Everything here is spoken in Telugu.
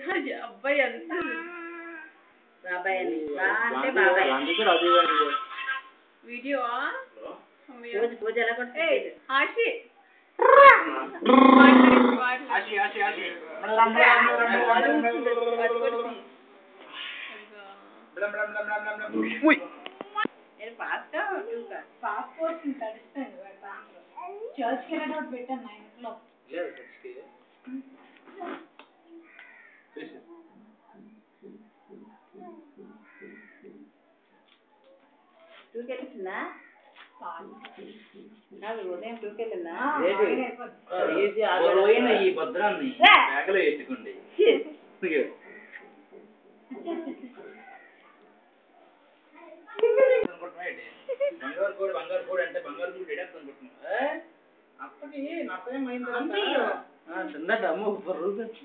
అబ్బాయి ఎంత బాబాయ్ అంటే బాబాయ్ వీడియో పూజ ఎలా కొడుతుంది ఆశి పాస్పోర్ట్ తడిస్తాను చర్చ్కి వెళ్ళేటప్పుడు పెట్టాను 9 o'clock టూకెళ్ళిందా కాదు ఉదయం టూకెళ్ళిందా ఈ భద్రాన్ని బ్యాగ్లో ఎత్తుకోండి బంగారు కోడి అంటే బంగారు కోడి ఎడేస్తా అనుకుంటున్నా అప్పటి నష్టం అయింది చిన్నట అమ్మ రూపాయలు